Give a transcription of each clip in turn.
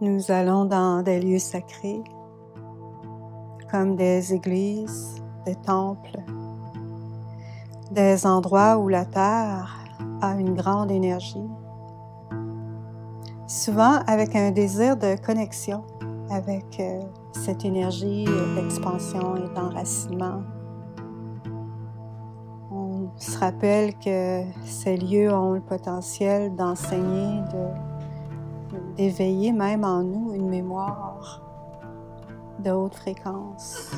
Nous allons dans des lieux sacrés, comme des églises, des temples, des endroits où la terre a une grande énergie, souvent avec un désir de connexion avec cette énergie d'expansion et d'enracinement. On se rappelle que ces lieux ont le potentiel d'enseigner, d'éveiller même en nous une mémoire de haute fréquence.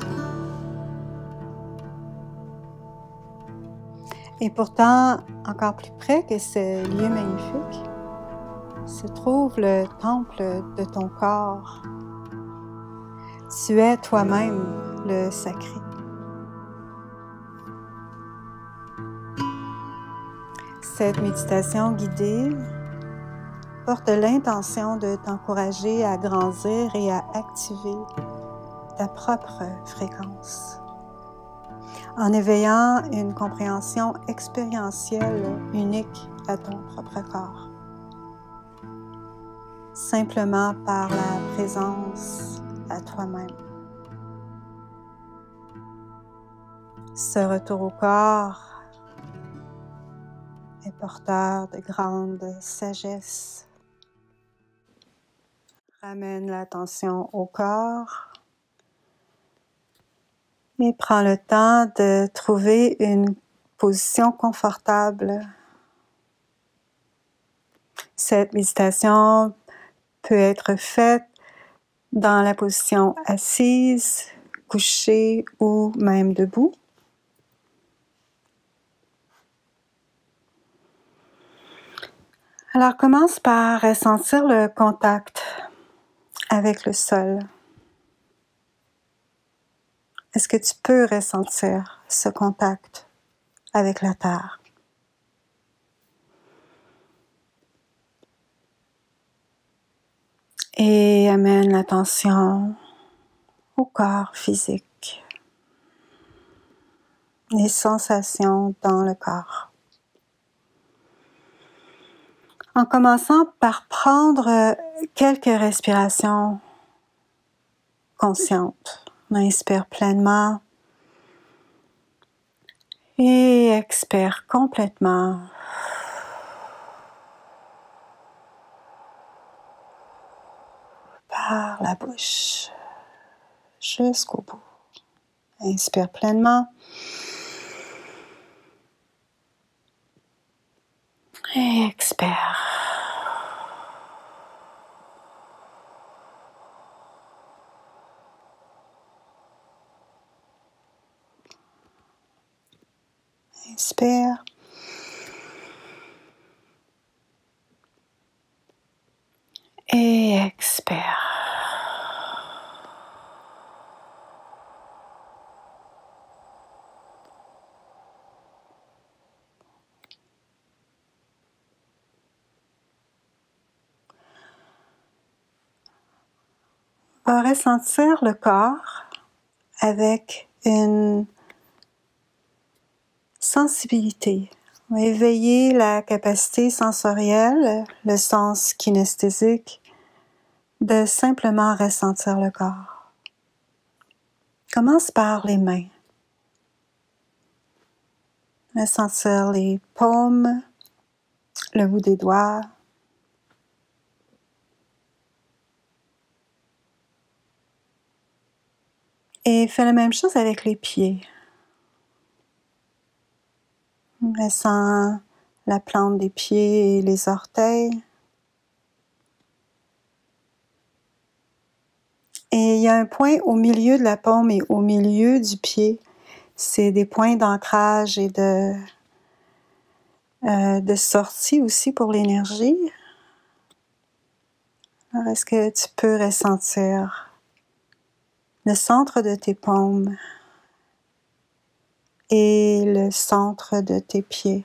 Et pourtant, encore plus près que ce lieu magnifique, se trouve le temple de ton corps. Tu es toi-même le sacré. Cette méditation guidée porte l'intention de t'encourager à grandir et à activer ta propre fréquence, en éveillant une compréhension expérientielle unique à ton propre corps, simplement par la présence à toi-même. Ce retour au corps est porteur de grande sagesse. Ramène l'attention au corps et prends le temps de trouver une position confortable. Cette méditation peut être faite dans la position assise, couchée ou même debout. Alors commence par ressentir le contact avec le sol. Est-ce que tu peux ressentir ce contact avec la terre? Et amène l'attention au corps physique, les sensations dans le corps. En commençant par prendre quelques respirations conscientes. On inspire pleinement et expire complètement. Par la bouche jusqu'au bout. Inspire pleinement. Et expire. Inspire. Et expire. On va ressentir le corps avec une sensibilité. On va éveiller la capacité sensorielle, le sens kinesthésique, de simplement ressentir le corps. Commence par les mains. Ressentir les paumes, le bout des doigts. Et fais la même chose avec les pieds. Ressens la plante des pieds et les orteils. Et il y a un point au milieu de la paume et au milieu du pied. C'est des points d'ancrage et de sortie aussi pour l'énergie. Alors, est-ce que tu peux ressentir le centre de tes paumes et le centre de tes pieds?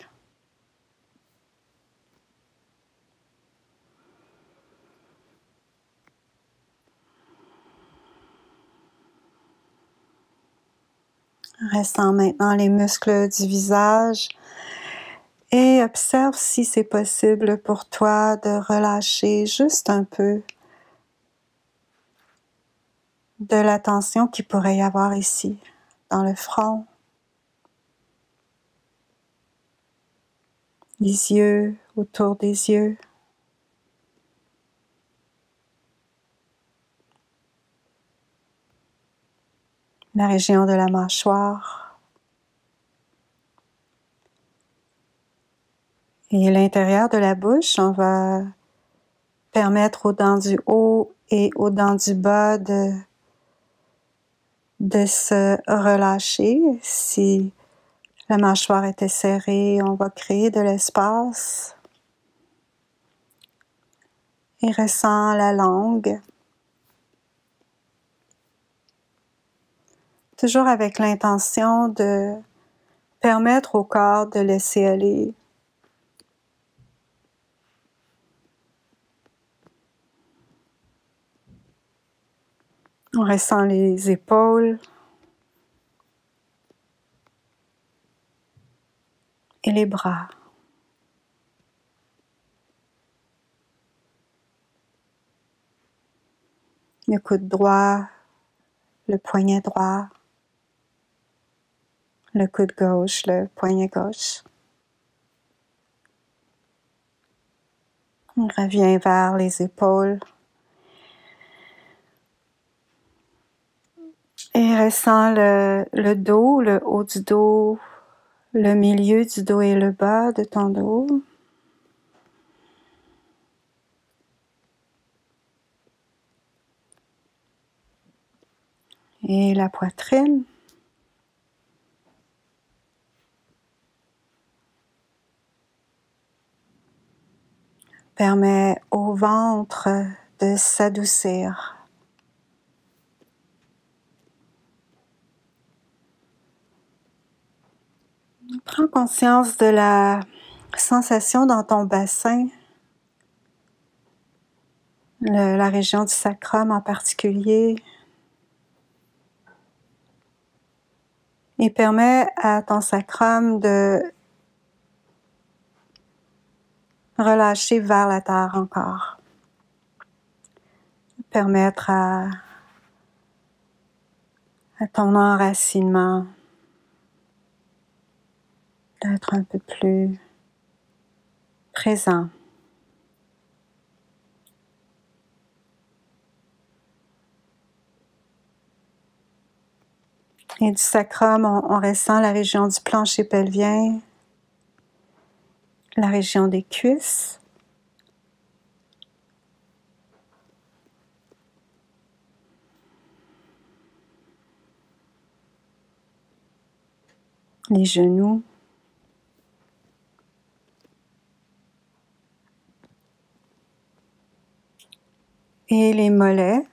Ressens maintenant les muscles du visage et observe si c'est possible pour toi de relâcher juste un peu de la tension qu'il pourrait y avoir ici, dans le front, les yeux, autour des yeux. La région de la mâchoire. Et l'intérieur de la bouche, on va permettre aux dents du haut et aux dents du bas de se relâcher. Si la mâchoire était serrée, on va créer de l'espace. Et ressent la langue. Toujours avec l'intention de permettre au corps de laisser aller. On ressent les épaules et les bras. Le coude droit, le poignet droit, le coude gauche, le poignet gauche. On revient vers les épaules. Et ressent le dos, le haut du dos, le milieu du dos et le bas de ton dos. Et la poitrine. Permet au ventre de s'adoucir. Prends conscience de la sensation dans ton bassin, la région du sacrum en particulier, et permets à ton sacrum de relâcher vers la terre encore. Permettre à ton enracinement d'être un peu plus présent. Et du sacrum, on ressent la région du plancher pelvien, la région des cuisses, les genoux, et les mollets.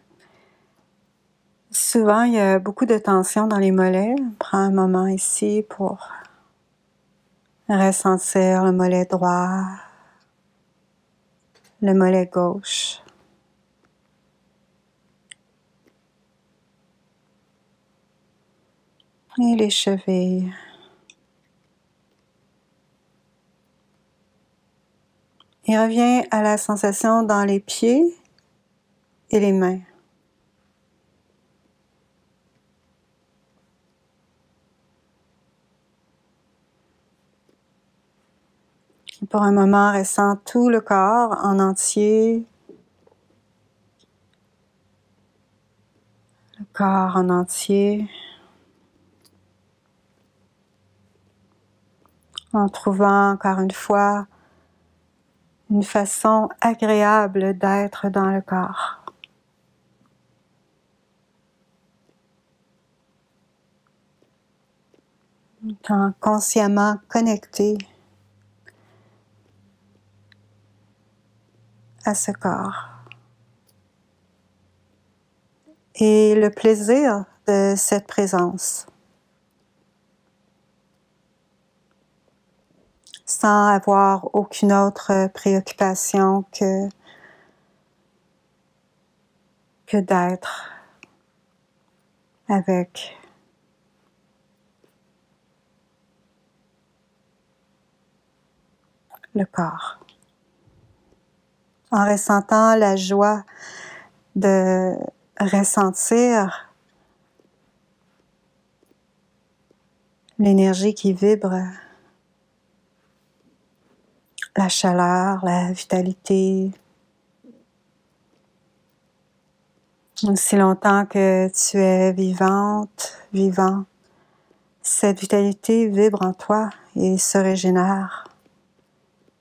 Souvent, il y a beaucoup de tension dans les mollets. Prends un moment ici pour ressentir le mollet droit, le mollet gauche. Et les chevilles. Et reviens à la sensation dans les pieds et les mains. Et pour un moment, ressens tout le corps en entier. Le corps en entier. En trouvant encore une fois une façon agréable d'être dans le corps. Étant consciemment connecté à ce corps. Et le plaisir de cette présence. Sans avoir aucune autre préoccupation que d'être avec le corps. En ressentant la joie de ressentir l'énergie qui vibre, la chaleur, la vitalité. Aussi longtemps que tu es vivante, vivant, cette vitalité vibre en toi et se régénère.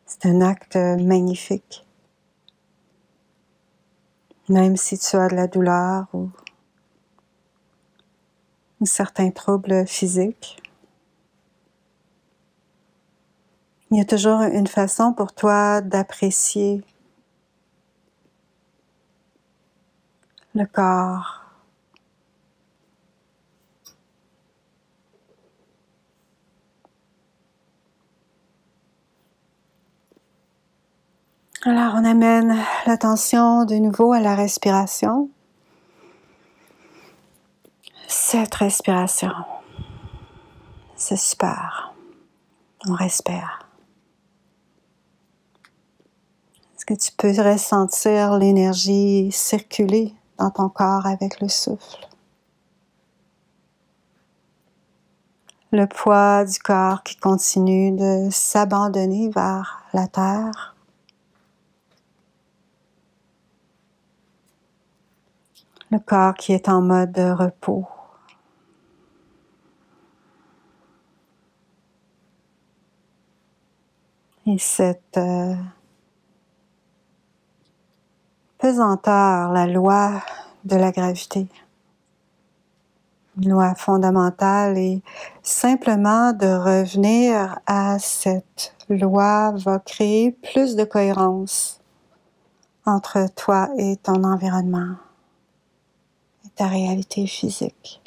C'est un acte magnifique. Même si tu as de la douleur ou un certain trouble physique, il y a toujours une façon pour toi d'apprécier le corps. Alors, on amène l'attention de nouveau à la respiration. Cette respiration, c'est super. On respire. Est-ce que tu peux ressentir l'énergie circuler dans ton corps avec le souffle? Le poids du corps qui continue de s'abandonner vers la terre. Le corps qui est en mode repos. Et cette pesanteur, la loi de la gravité, une loi fondamentale, et simplement de revenir à cette loi va créer plus de cohérence entre toi et ton environnement et ta réalité physique.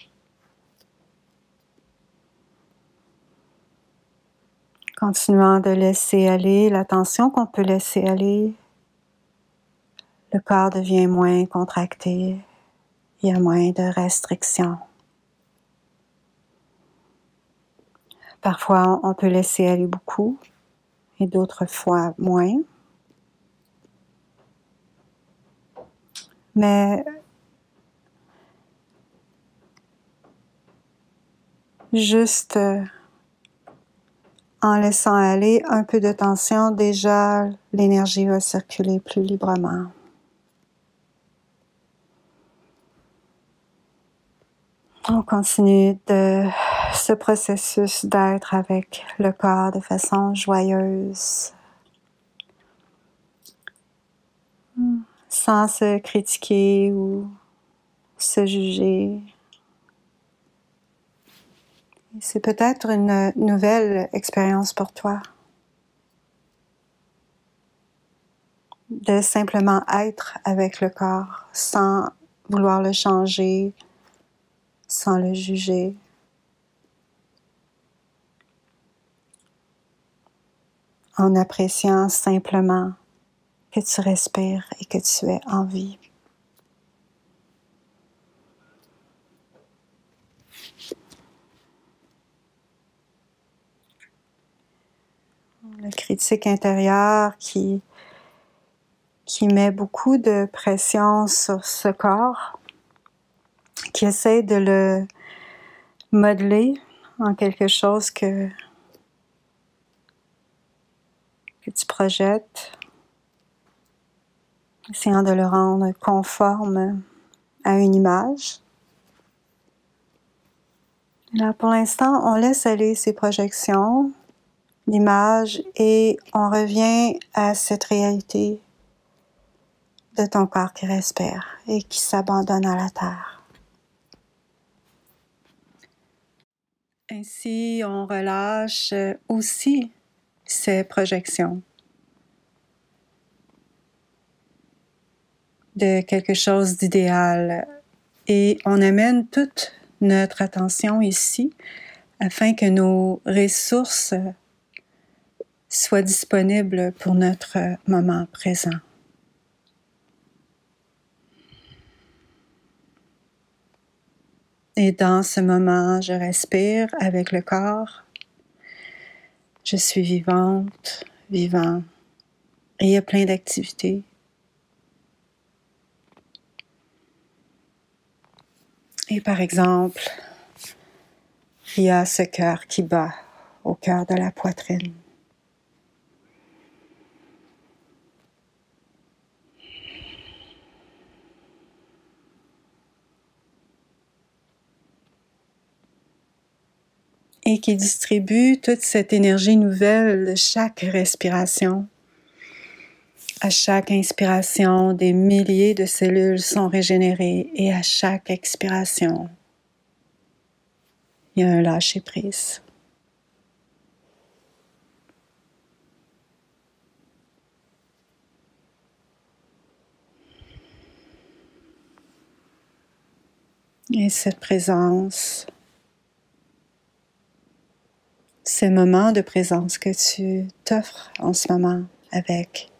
Continuant de laisser aller l'attention qu'on peut laisser aller, le corps devient moins contracté, il y a moins de restrictions. Parfois, on peut laisser aller beaucoup et d'autres fois moins. Mais juste en laissant aller un peu de tension, déjà l'énergie va circuler plus librement. On continue de ce processus d'être avec le corps de façon joyeuse, sans se critiquer ou se juger. C'est peut-être une nouvelle expérience pour toi. De simplement être avec le corps sans vouloir le changer, sans le juger. En appréciant simplement que tu respires et que tu es en vie. Le critique intérieur qui met beaucoup de pression sur ce corps, qui essaie de le modeler en quelque chose que tu projettes, essayant de le rendre conforme à une image. Là, pour l'instant, on laisse aller ces projections, l'image, et on revient à cette réalité de ton corps qui respire et qui s'abandonne à la terre. Ainsi, on relâche aussi ces projections de quelque chose d'idéal et on amène toute notre attention ici afin que nos ressources soient disponibles pour notre moment présent. Et dans ce moment, je respire avec le corps. Je suis vivante, vivant. Et il y a plein d'activités. Et par exemple, il y a ce cœur qui bat au cœur de la poitrine. Et qui distribue toute cette énergie nouvelle de chaque respiration. À chaque inspiration, des milliers de cellules sont régénérées et à chaque expiration, il y a un lâcher-prise. Et cette présence, ces moments de présence que tu t'offres en ce moment avec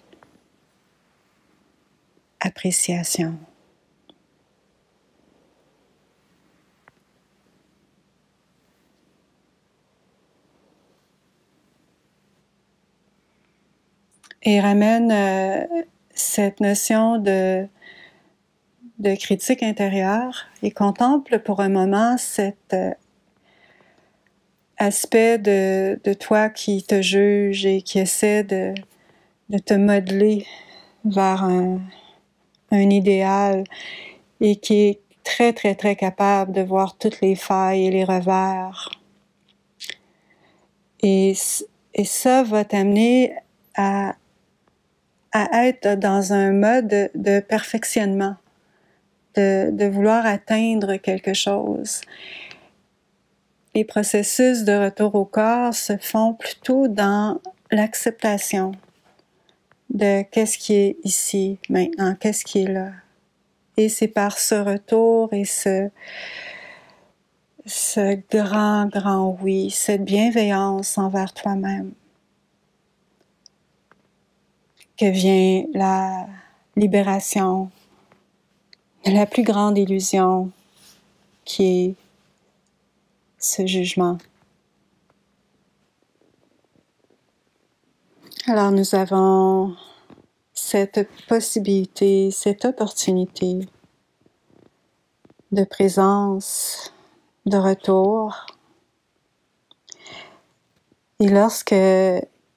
appréciation. Et ramène cette notion de critique intérieure et contemple pour un moment cet aspect de toi qui te juge et qui essaie de te modeler vers un idéal et qui est très, très, très capable de voir toutes les failles et les revers. Et ça va t'amener à être dans un mode de perfectionnement, de vouloir atteindre quelque chose. Les processus de retour au corps se font plutôt dans l'acceptation de qu'est-ce qui est ici, maintenant, qu'est-ce qui est là. Et c'est par ce retour et ce grand, grand oui, cette bienveillance envers toi-même, que vient la libération de la plus grande illusion qui est ce jugement. Alors nous avons cette possibilité, cette opportunité de présence, de retour. Et lorsque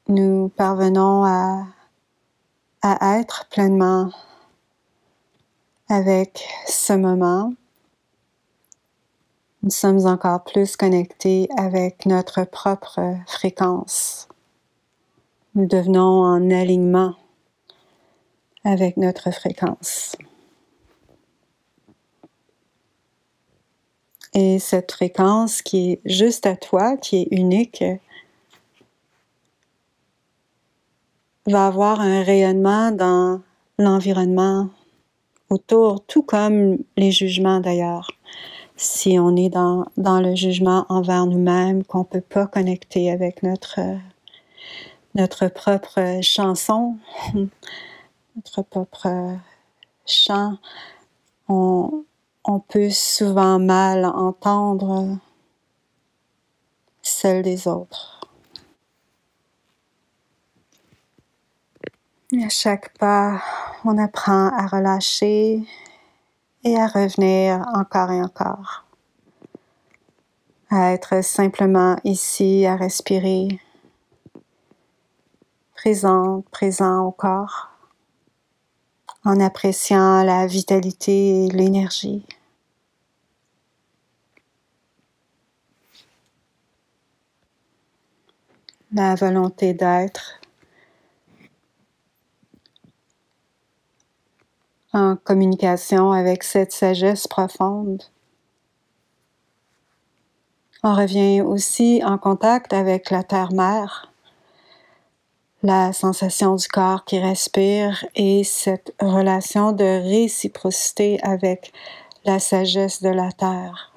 nous parvenons à être pleinement avec ce moment, nous sommes encore plus connectés avec notre propre fréquence. Nous devenons en alignement avec notre fréquence. Et cette fréquence qui est juste à toi, qui est unique, va avoir un rayonnement dans l'environnement autour, tout comme les jugements d'ailleurs. Si on est dans le jugement envers nous-mêmes, qu'on ne peut pas connecter avec notre propre chanson, notre propre chant, on peut souvent mal entendre celle des autres. Et à chaque pas, on apprend à relâcher et à revenir encore et encore. À être simplement ici, à respirer, présent au corps, en appréciant la vitalité et l'énergie. La volonté d'être en communication avec cette sagesse profonde. On revient aussi en contact avec la terre-mère, la sensation du corps qui respire et cette relation de réciprocité avec la sagesse de la terre.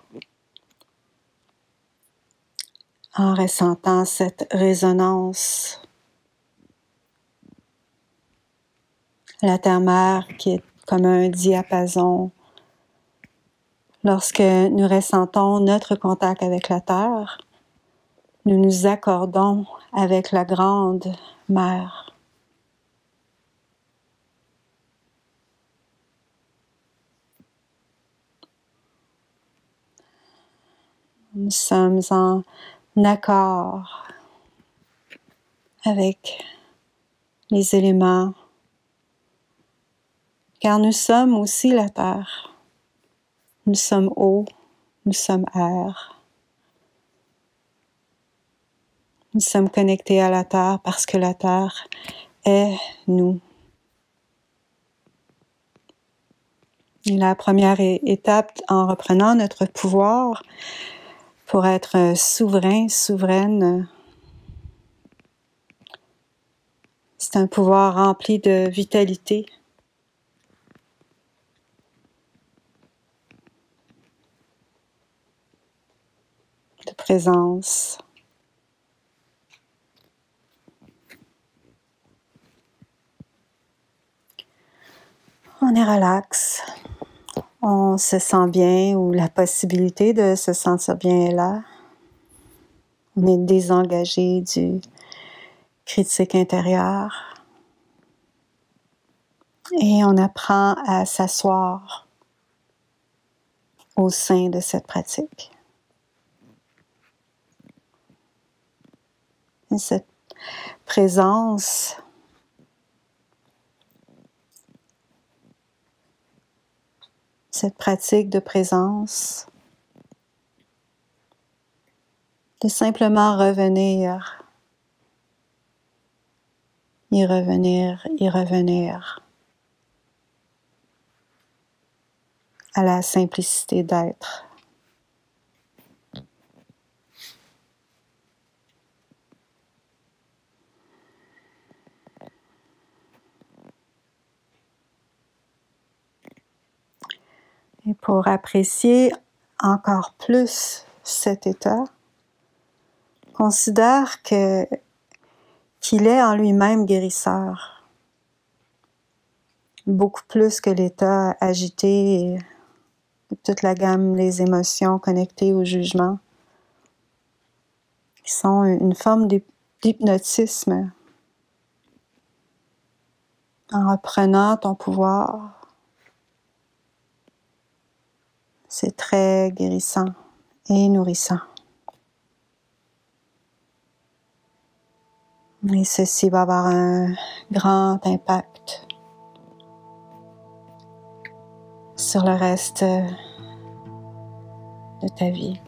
En ressentant cette résonance. La terre-mère qui est comme un diapason. Lorsque nous ressentons notre contact avec la terre, nous nous accordons avec la grande mère. Nous sommes en accord avec les éléments, car nous sommes aussi la terre. Nous sommes eau, nous sommes air. Nous sommes connectés à la terre parce que la terre est nous. Et la première étape en reprenant notre pouvoir pour être souverain, souveraine, c'est un pouvoir rempli de vitalité, de présence. On est relax, on se sent bien ou la possibilité de se sentir bien est là. On est désengagé du critique intérieur et on apprend à s'asseoir au sein de cette pratique. Et cette présence cette pratique de présence, de simplement revenir, y revenir, y revenir à la simplicité d'être. Et pour apprécier encore plus cet état, considère qu'il est en lui-même guérisseur. Beaucoup plus que l'état agité et toute la gamme des émotions connectées au jugement, qui sont une forme d'hypnotisme. En reprenant ton pouvoir, c'est très guérissant et nourrissant. Et ceci va avoir un grand impact sur le reste de ta vie.